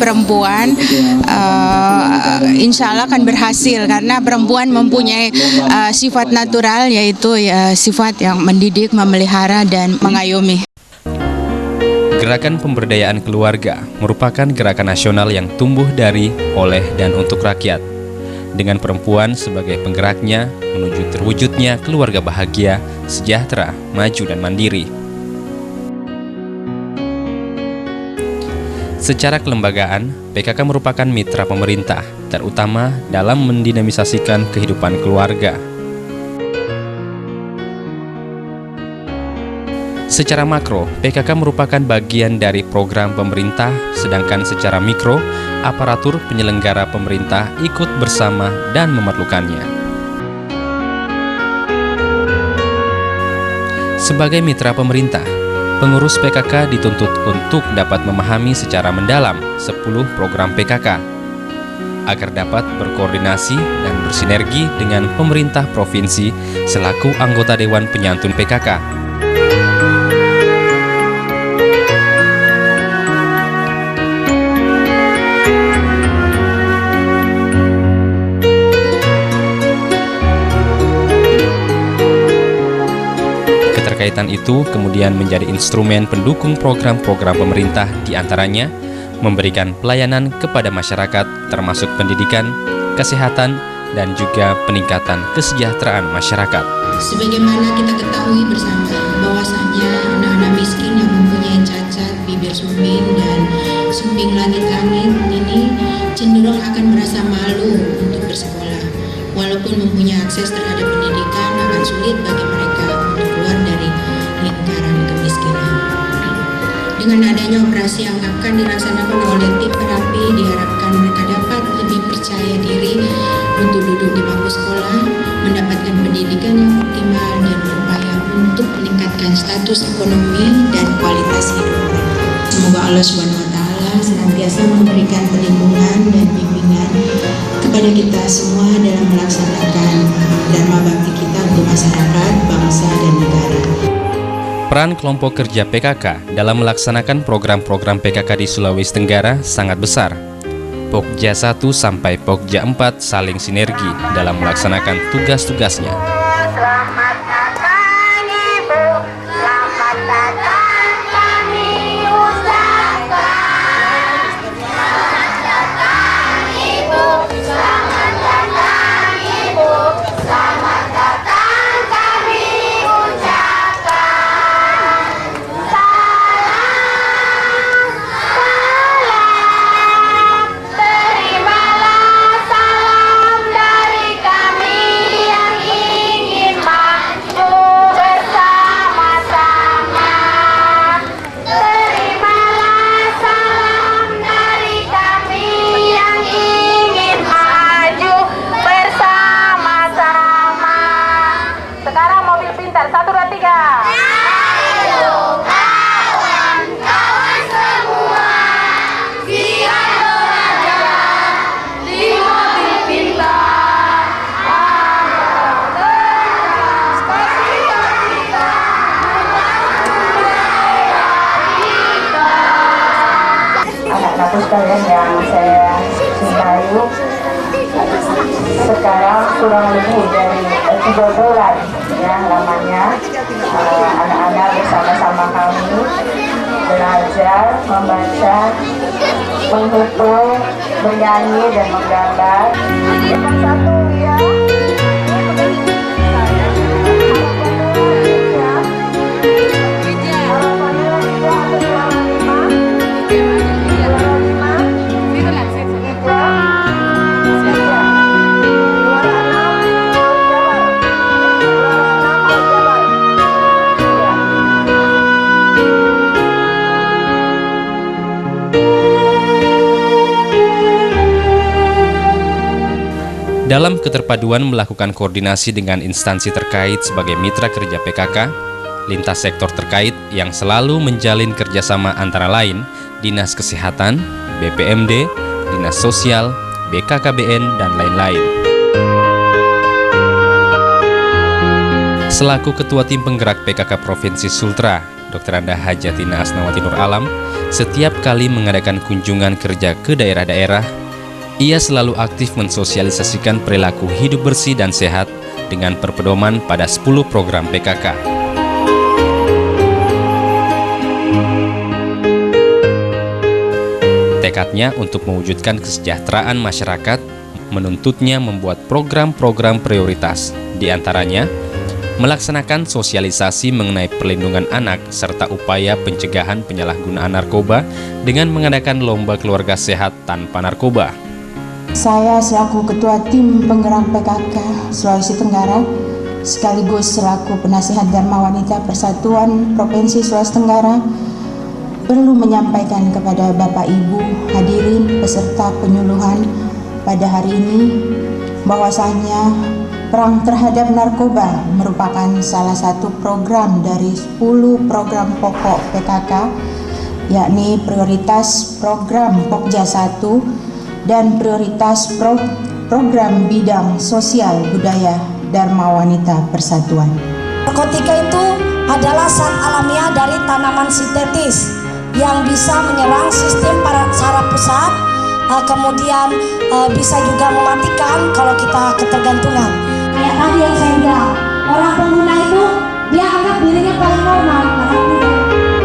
perempuan, insya Allah akan berhasil karena perempuan mempunyai sifat natural, yaitu sifat yang mendidik, memelihara, dan mengayomi. Gerakan pemberdayaan keluarga merupakan gerakan nasional yang tumbuh dari, oleh, dan untuk rakyat. Dengan perempuan sebagai penggeraknya menuju terwujudnya keluarga bahagia, sejahtera, maju, dan mandiri. Secara kelembagaan, PKK merupakan mitra pemerintah, terutama dalam mendinamisasikan kehidupan keluarga. Secara makro, PKK merupakan bagian dari program pemerintah, sedangkan secara mikro, aparatur penyelenggara pemerintah ikut bersama dan memerlukannya. Sebagai mitra pemerintah, pengurus PKK dituntut untuk dapat memahami secara mendalam 10 program PKK, agar dapat berkoordinasi dan bersinergi dengan pemerintah provinsi selaku anggota Dewan Penyantun PKK. Keterkaitan itu kemudian menjadi instrumen pendukung program-program pemerintah, diantaranya memberikan pelayanan kepada masyarakat termasuk pendidikan, kesehatan, dan juga peningkatan kesejahteraan masyarakat. Sebagaimana kita ketahui bersama bahwasanya anak-anak miskin yang mempunyai cacat bibir sumbing dan sumbing langit-langit ini cenderung akan merasa malu untuk bersekolah. Walaupun mempunyai akses terhadap pendidikan, akan sulit bagi mereka untuk keluar dari lingkaran kemiskinan. Dengan adanya operasi yang akan dilaksanakan oleh tim terapi, diharapkan mereka dapat lebih percaya diri untuk duduk di bangku sekolah, mendapatkan pendidikan yang optimal, dan berupaya untuk meningkatkan status ekonomi dan kualitas hidup mereka. Semoga Allah SWT senantiasa memberikan perlindungan dan bimbingan kepada kita semua dalam melaksanakan dharma bakti kita untuk masyarakat, bangsa, dan negara. Peran kelompok kerja PKK dalam melaksanakan program-program PKK di Sulawesi Tenggara sangat besar. Pokja 1 sampai Pokja 4 saling sinergi dalam melaksanakan tugas-tugasnya. Selamat datang Ibu, selamat datang kami ucapkan. Selamat datang Ibu, selamat datang Ibu, selamat datang kami ucapkan. Salam, terimalah salam dari kami yang ingin maju bersama-sama. Terimalah salam dari kami yang ingin maju bersama-sama. Sekarang mobil pintar, 1, 2, 3. Ayo kawan-kawan semua, siap belajar di mobil pintar. Anak-anakku sekalian yang saya cintai, sekarang kurang lebih dari 3 bulan ya lamanya anak-anak bersama-sama kami belajar membaca, menghitung, bernyanyi, dan menggambar. Yang satu ya. Dalam keterpaduan melakukan koordinasi dengan instansi terkait sebagai mitra kerja PKK, lintas sektor terkait yang selalu menjalin kerjasama antara lain Dinas Kesehatan, BPMD, Dinas Sosial, BKKBN, dan lain-lain. Selaku Ketua Tim Penggerak PKK Provinsi Sultra, Dr. Anda Hajatina Asnawati Nur Alam, setiap kali mengadakan kunjungan kerja ke daerah-daerah, ia selalu aktif mensosialisasikan perilaku hidup bersih dan sehat dengan berpedoman pada 10 program PKK. Tekadnya untuk mewujudkan kesejahteraan masyarakat menuntutnya membuat program-program prioritas, diantaranya melaksanakan sosialisasi mengenai perlindungan anak serta upaya pencegahan penyalahgunaan narkoba dengan mengadakan lomba keluarga sehat tanpa narkoba. Saya selaku Ketua Tim Penggerak PKK Sulawesi Tenggara, sekaligus selaku Penasihat Dharma Wanita Persatuan Provinsi Sulawesi Tenggara, perlu menyampaikan kepada Bapak Ibu hadirin peserta penyuluhan pada hari ini bahwasanya perang terhadap narkoba merupakan salah satu program dari 10 program pokok PKK, yakni prioritas program Pokja 1 dan prioritas program bidang sosial budaya Dharma Wanita Persatuan. Narkotika itu adalah zat alamiah dari tanaman sintetis yang bisa menyerang sistem saraf pusat, kemudian bisa juga mematikan kalau kita ketergantungan. Kayak tadi yang saya bilang, orang pengguna itu dia anggap dirinya paling normal,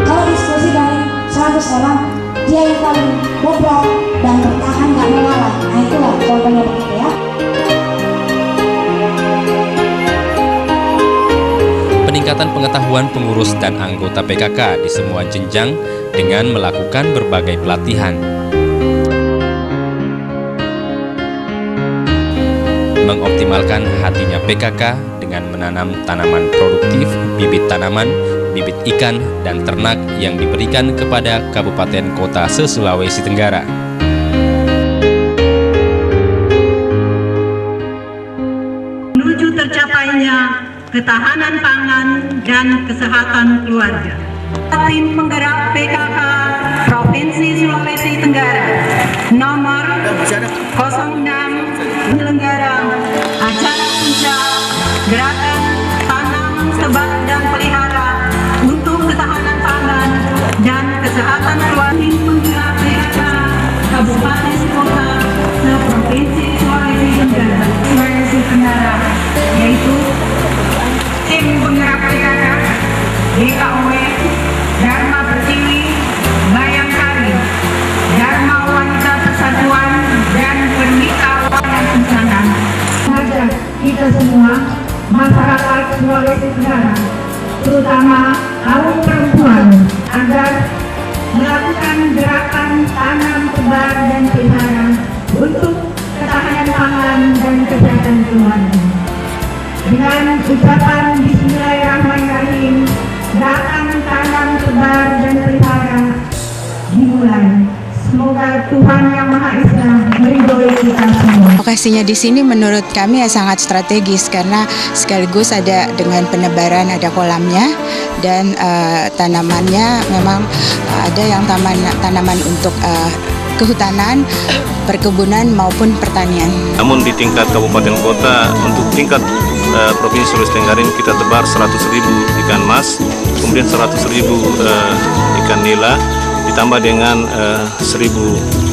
kalau diskusi dari 100 orang, dia yang paling bobrok dan bertahan nggak mengalah. Nah itulah contohnya begitu ya. Peningkatan pengetahuan pengurus dan anggota PKK di semua jenjang dengan melakukan berbagai pelatihan. Mengoptimalkan hatinya PKK dengan menanam tanaman produktif, bibit tanaman, bibit ikan, dan ternak yang diberikan kepada kabupaten kota se-Sulawesi Tenggara. Menuju tercapainya ketahanan pangan dan kesehatan keluarga. Tim Penggerak PKK Provinsi Sulawesi Tenggara nomor 06 menyelenggara acara puncak gerakan tanam, sebar, dan pelihara untuk ketahanan pangan dan kesehatan keluarga. Tim Penggerak PKK Kabupaten Kota se-Provinsi Sulawesi Tenggara, yaitu Tim Penggerak PKK DKOW Dharma Pertiwi, Bayangkari, Dharma Wanita Persatuan, dan Permika Wana Kencana. Mengajak kita semua, masyarakat Sulawesi Tenggara, terutama kaum perempuan, agar melakukan gerakan tanam, sebar, dan pelihara untuk ketahanan pangan dan kesehatan keluarga. Dengan ucapan Bismillahirrahmanirrahim, gerakan tanam, sebar, dan pelihara dimulai. Semoga Tuhan Yang Maha Esa meridhoi kita semua. Lokasinya di sini menurut kami sangat strategis karena sekaligus ada dengan penebaran, ada kolamnya, dan tanamannya memang ada yang tanaman untuk kehutanan, perkebunan maupun pertanian. Namun di tingkat kabupaten kota, untuk tingkat Provinsi Sulawesi Tenggara ini kita tebar 100.000 ikan mas, kemudian 100.000 ikan nila, ditambah dengan 1.000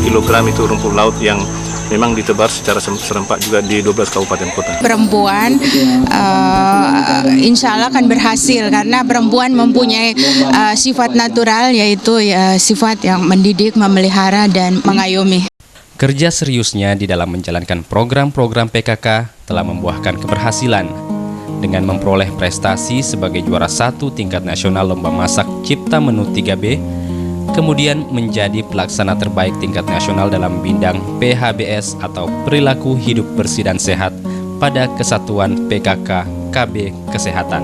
kg itu rumput laut yang memang ditebar secara serempak juga di 12 kabupaten kota. Perempuan insya Allah akan berhasil karena perempuan mempunyai sifat natural, yaitu sifat yang mendidik, memelihara, dan mengayomi. Kerja seriusnya di dalam menjalankan program-program PKK telah membuahkan keberhasilan dengan memperoleh prestasi sebagai juara 1 tingkat nasional Lomba Masak Cipta Menu 3B, kemudian menjadi pelaksana terbaik tingkat nasional dalam bidang PHBS atau Perilaku Hidup Bersih dan Sehat pada Kesatuan PKK KB Kesehatan.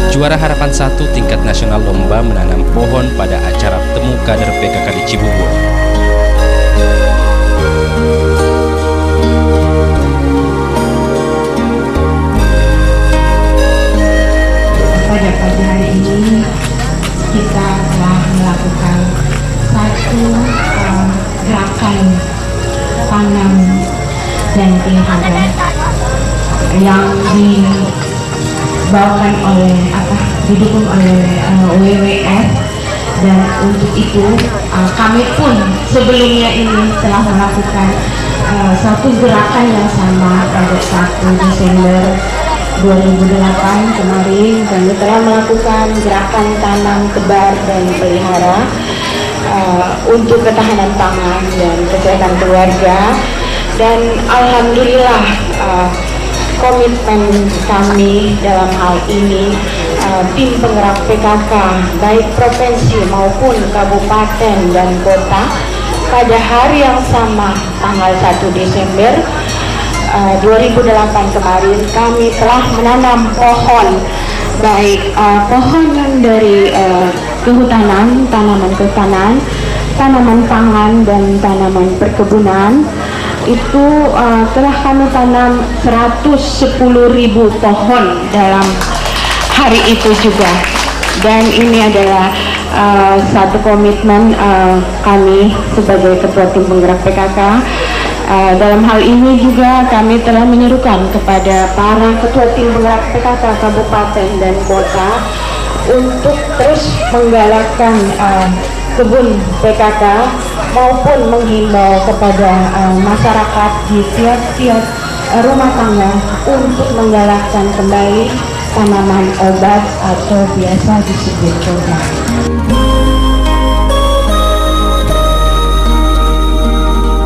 Juara Harapan 1 tingkat nasional lomba menanam pohon pada acara Temu Kader PKK di Cibubur. Pada pagi hari ini kita telah melakukan satu gerakan tanam dan pelihara yang dibawakan didukung oleh WWF. Dan untuk itu kami pun sebelumnya ini telah melakukan satu gerakan yang sama pada 1 Desember 2008 kemarin. Kami telah melakukan gerakan tanam, tebar, dan pelihara untuk ketahanan pangan dan kesehatan keluarga. Dan alhamdulillah komitmen kami dalam hal ini tim penggerak PKK baik provinsi maupun kabupaten dan kota pada hari yang sama tanggal 1 Desember 2008 kemarin kami telah menanam pohon baik pohon dari kehutanan, tanaman kehutanan, tanaman pangan dan tanaman perkebunan. Itu telah kami tanam 110.000 pohon dalam hari itu juga. Dan ini adalah satu komitmen kami sebagai Ketua Tim Penggerak PKK. Dalam hal ini juga kami telah menyerukan kepada para Ketua Tim Penggerak PKK Kabupaten dan Kota untuk terus menggalakkan kebun PKK maupun menghimbau kepada masyarakat di tiap-tiap rumah tangga untuk menggalakkan kembali tanaman obat atau biasa disebut kurma.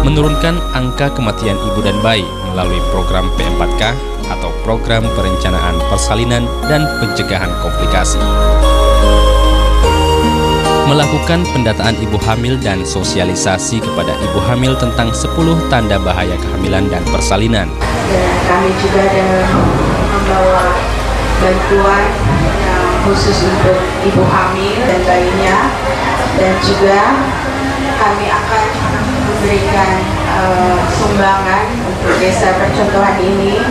Menurunkan angka kematian ibu dan bayi melalui program P4K atau Program Perencanaan Persalinan dan Pencegahan Komplikasi. Melakukan pendataan ibu hamil dan sosialisasi kepada ibu hamil tentang 10 tanda bahaya kehamilan dan persalinan. Dan kami juga ada membawa bantuan yang khusus untuk ibu hamil dan bayinya, dan juga kami akan memberikan sumbangan untuk desa percontohan ini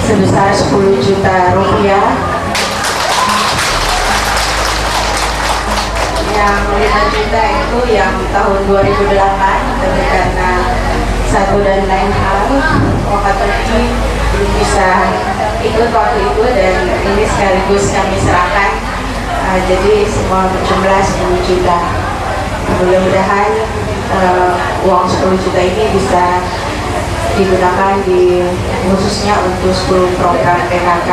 sebesar 10 juta rupiah. Yang 5 juta itu yang tahun 2008, tapi karena satu dan lain hal Waktu ini belum bisa ikut waktu itu, dan ini sekaligus kami serahkan. Jadi semua berjumlah 10 juta. Mudah-mudahan uang 10 juta ini bisa digunakan khususnya untuk 10 program PKK.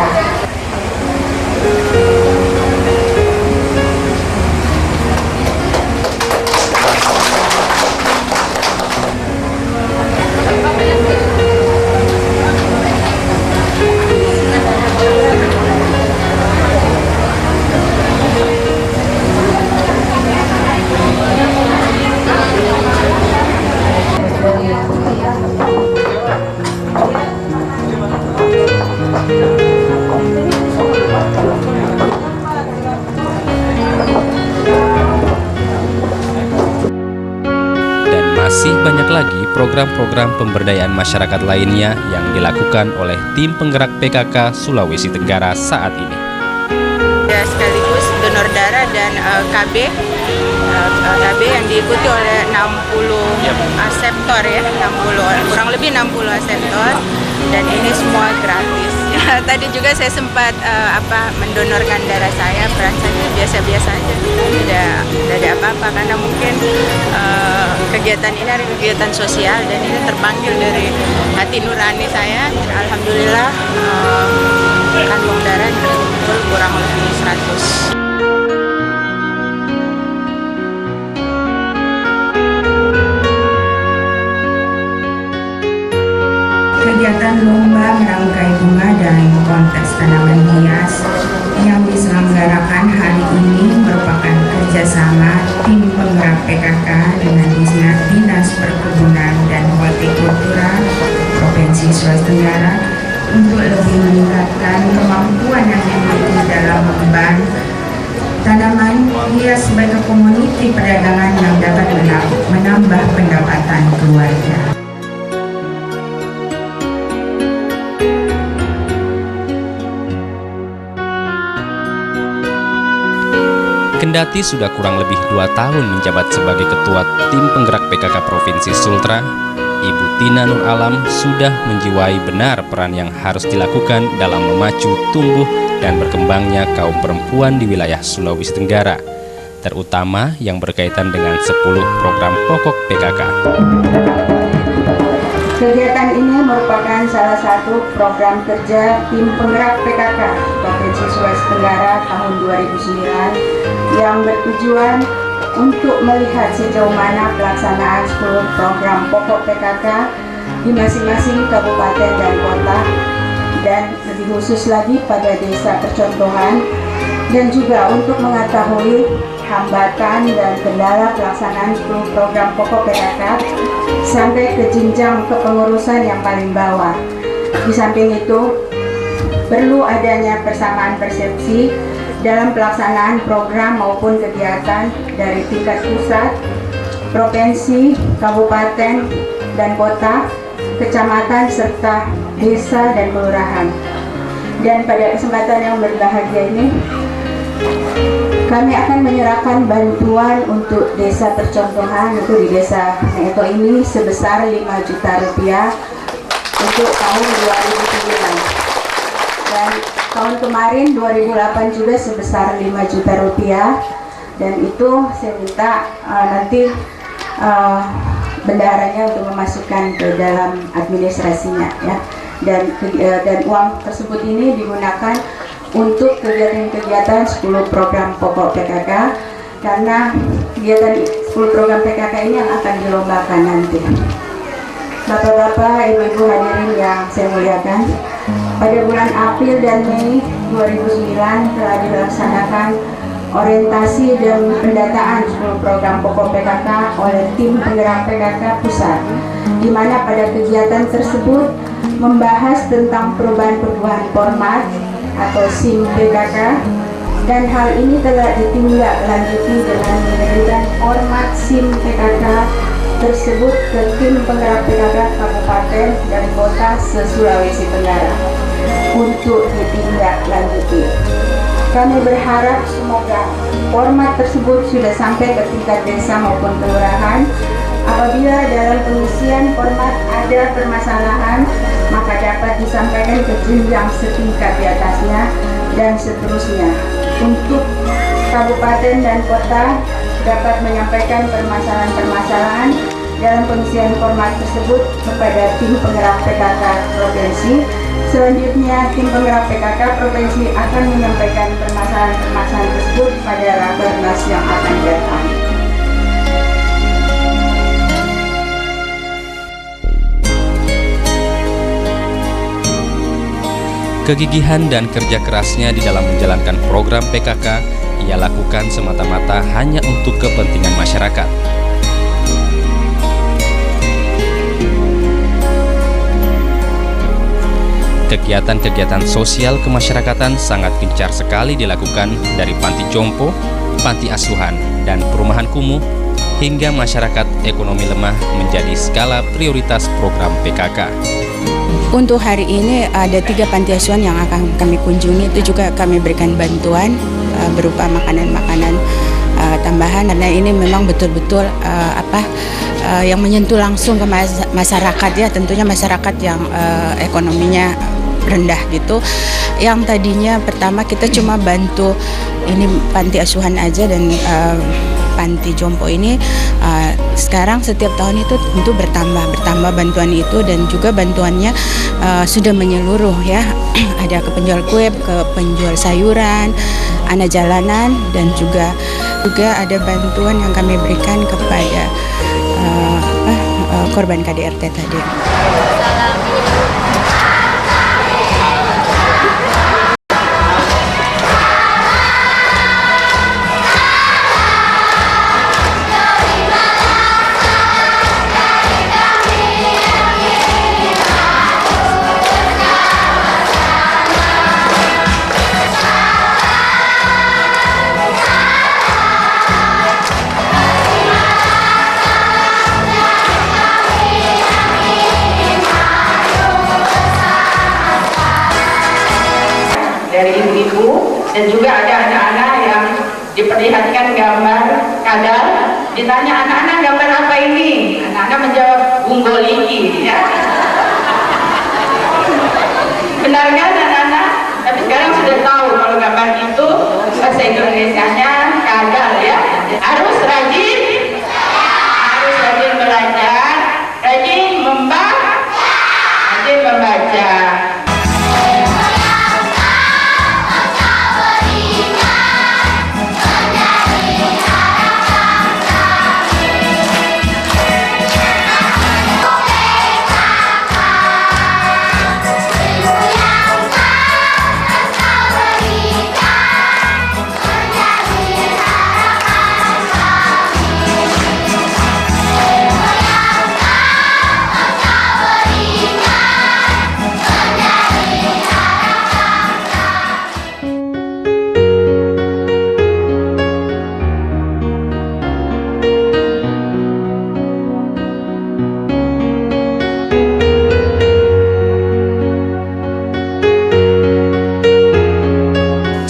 Masih banyak lagi program-program pemberdayaan masyarakat lainnya yang dilakukan oleh tim penggerak PKK Sulawesi Tenggara saat ini. Ya, sekaligus donor darah dan KB yang diikuti oleh 60 aseptor ya, 60 kurang lebih 60 aseptor, dan ini semua gratis. Ya, tadi juga saya sempat mendonorkan darah saya, rasanya biasa-biasa aja, tidak ada apa-apa, karena mungkin kegiatan ini adalah kegiatan sosial dan ini terpanggil dari hati nurani saya. Alhamdulillah kantong darah terkumpul kurang lebih 100. Kegiatan lomba merangkai bunga dan kontes tanaman hias yang diselenggarakan hari ini merupakan kerjasama tim penggerak PKK dengan Dinas Perkebunan dan Hortikultura Provinsi Sulawesi Tenggara untuk lebih meningkatkan kemampuan yang dimiliki dalam memban tanaman hias sebagai komoditi perdagangan yang dapat menambah pendapatan keluarga. Kendati sudah kurang lebih 2 tahun menjabat sebagai Ketua Tim Penggerak PKK Provinsi Sultra, Ibu Tina Nur Alam sudah menjiwai benar peran yang harus dilakukan dalam memacu tumbuh dan berkembangnya kaum perempuan di wilayah Sulawesi Tenggara, terutama yang berkaitan dengan 10 program pokok PKK. Kegiatan ini merupakan salah satu program kerja Tim Penggerak PKK Provinsi Sulawesi Tenggara tahun 2009 yang bertujuan untuk melihat sejauh mana pelaksanaan 10 program pokok PKK di masing-masing kabupaten dan kota, dan lebih khusus lagi pada desa percontohan, dan juga untuk mengetahui hambatan dan kendala pelaksanaan 10 program pokok PKK sampai ke jenjang kepengurusan yang paling bawah. Di samping itu, perlu adanya persamaan persepsi dalam pelaksanaan program maupun kegiatan dari tingkat pusat, provinsi, kabupaten, dan kota, kecamatan, serta desa dan kelurahan. Dan pada kesempatan yang berbahagia ini, kami akan menyerahkan bantuan untuk desa percontohan, itu di desa Neto ini sebesar 5 juta rupiah untuk tahun 2009. Dan tahun kemarin 2008 juga sebesar 5 juta rupiah, dan itu saya minta nanti bendaharanya untuk memasukkan ke dalam administrasinya ya. Dan uang tersebut ini digunakan untuk kegiatan-kegiatan 10 program pokok PKK, karena kegiatan 10 program PKK ini yang akan dilombakan nanti. Bapak-bapak, ibu-ibu hadirin yang saya muliakan, pada bulan April dan Mei 2009 telah dilaksanakan orientasi dan pendataan 10 program pokok PKK oleh Tim Penggerak PKK Pusat, di mana pada kegiatan tersebut membahas tentang perubahan-perubahan format atau SIM PKK, dan hal ini telah ditindaklanjuti dengan memberikan format SIM PKK tersebut ke Tim Penggerak PKK Kabupaten dan Kota se-Sulawesi Tenggara untuk ditindaklanjuti. Kami berharap semoga format tersebut sudah sampai ke tingkat desa maupun kelurahan. Apabila dalam pengisian format ada permasalahan, maka dapat disampaikan ke jenjang setingkat di atasnya dan seterusnya. Untuk kabupaten dan kota dapat menyampaikan permasalahan-permasalahan dalam pengisian format tersebut kepada Tim Penggerak PKK Provinsi. Selanjutnya, Tim Penggerak PKK Provinsi akan menyampaikan permasalahan-permasalahan tersebut pada Rakernas yang akan datang. Kegigihan dan kerja kerasnya di dalam menjalankan program PKK ia lakukan semata-mata hanya untuk kepentingan masyarakat. Kegiatan-kegiatan sosial kemasyarakatan sangat gencar sekali dilakukan dari panti jompo, panti asuhan, dan perumahan kumuh hingga masyarakat ekonomi lemah menjadi skala prioritas program PKK. Untuk hari ini ada 3 panti asuhan yang akan kami kunjungi, itu juga kami berikan bantuan berupa makanan-makanan tambahan, karena ini memang betul-betul yang menyentuh langsung ke masyarakat ya, tentunya masyarakat yang ekonominya rendah gitu. Yang tadinya pertama kita cuma bantu ini panti asuhan aja dan panti jompo ini, sekarang setiap tahun itu tentu bertambah bantuan itu, dan juga bantuannya sudah menyeluruh ya. Ada ke penjual kue, ke penjual sayuran, anak jalanan, dan juga ada bantuan yang kami berikan kepada korban KDRT tadi. Dari ibu-ibu, dan juga ada anak-anak yang diperlihatkan gambar kadal. Ditanya, anak-anak gambar apa ini? Anak-anak menjawab, Unggoliki ya. Benar kan anak-anak? Tapi sekarang sudah tahu kalau gambar itu bahasa Indonesianya gagal ya. Harus rajin belajar, rajin membaca.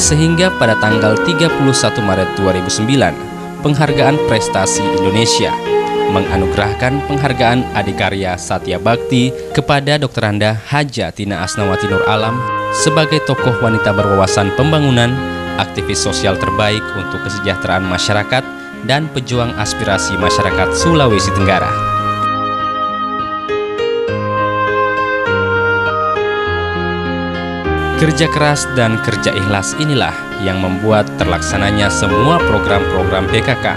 Sehingga pada tanggal 31 Maret 2009, Penghargaan Prestasi Indonesia menganugerahkan penghargaan Adikarya Satya Bakti kepada Dr. Anda Haja Tina Asnawati Nur Alam sebagai tokoh wanita berwawasan pembangunan, aktivis sosial terbaik untuk kesejahteraan masyarakat, dan pejuang aspirasi masyarakat Sulawesi Tenggara. Kerja keras dan kerja ikhlas inilah yang membuat terlaksananya semua program-program PKK.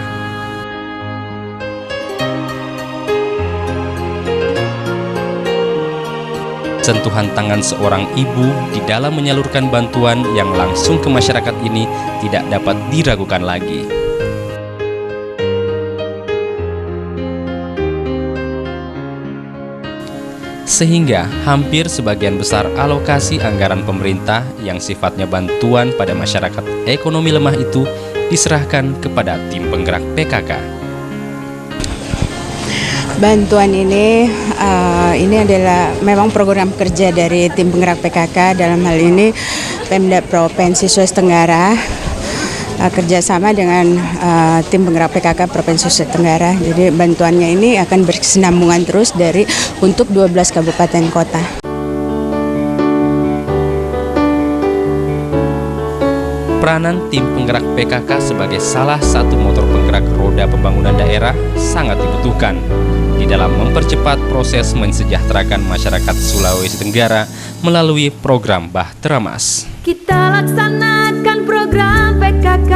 Sentuhan tangan seorang ibu di dalam menyalurkan bantuan yang langsung ke masyarakat ini tidak dapat diragukan lagi. Sehingga hampir sebagian besar alokasi anggaran pemerintah yang sifatnya bantuan pada masyarakat ekonomi lemah itu diserahkan kepada tim penggerak PKK. Bantuan ini adalah memang program kerja dari tim penggerak PKK, dalam hal ini Pemda Provinsi Sulawesi Tenggara kerjasama dengan tim penggerak PKK Provinsi Sulawesi Tenggara. Jadi bantuannya ini akan berkesinambungan terus untuk 12 kabupaten kota. Peranan tim penggerak PKK sebagai salah satu motor penggerak roda pembangunan daerah sangat dibutuhkan di dalam mempercepat proses mensejahterakan masyarakat Sulawesi Tenggara melalui program Bahtera Mas. Kita laksanakan program PKK,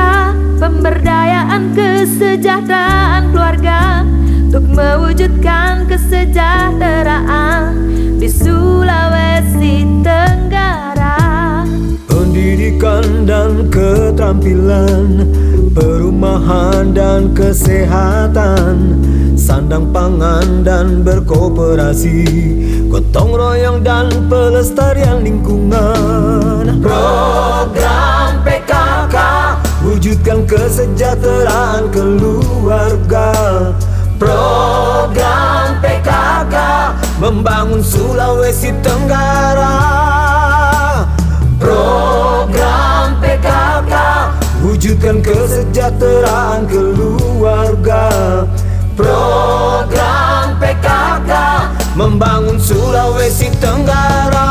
pemberdayaan kesejahteraan keluarga, untuk mewujudkan kesejahteraan di Sulawesi Tenggara. Pendidikan dan keterampilan, perumahan dan kesehatan, sandang pangan dan berkooperasi, gotong royong dan pelestarian lingkungan. Program PKK wujudkan kesejahteraan keluarga. Program PKK membangun Sulawesi Tenggara. Program PKK wujudkan kesejahteraan keluarga. Program PKK membangun Sulawesi Tenggara.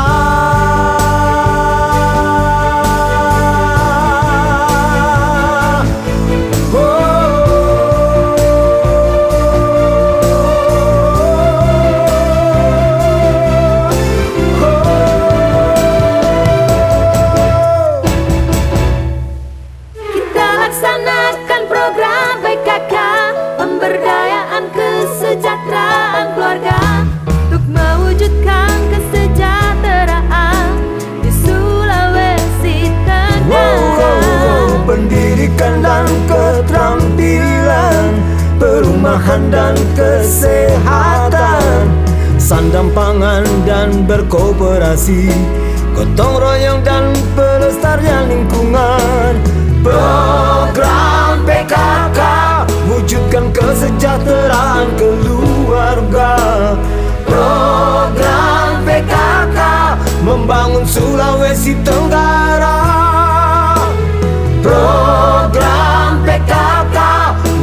Kita laksanakan program PKK, pemberdayaan kesejahteraan keluarga, untuk mewujudkan kesejahteraan di Sulawesi Tenggara. Pendidikan dan keterampilan, perumahan dan kesehatan, sandang pangan dan berkooperasi, gotong royong dan pelestarian lingkungan. Program PKK wujudkan kesejahteraan keluarga. Program PKK membangun Sulawesi Tenggara. Program PKK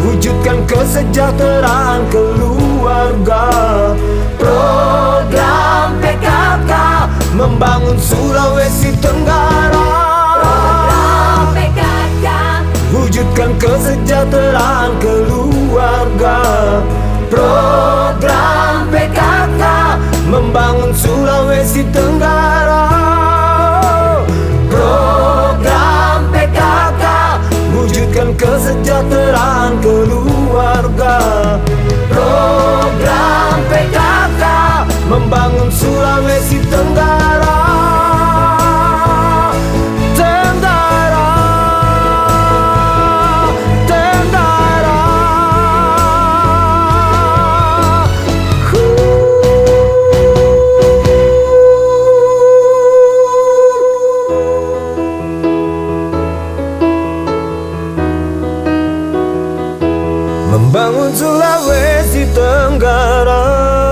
wujudkan kesejahteraan keluarga. Sulawesi Tenggara. Program PKK Wujudkan kesejahteraan keluarga. Program PKK membangun Sulawesi Tenggara. Program PKK wujudkan kesejahteraan keluarga. Program PKK membangun Sulawesi Tenggara. Tenggara, Tenggara. Membangun Sulawesi Tenggara.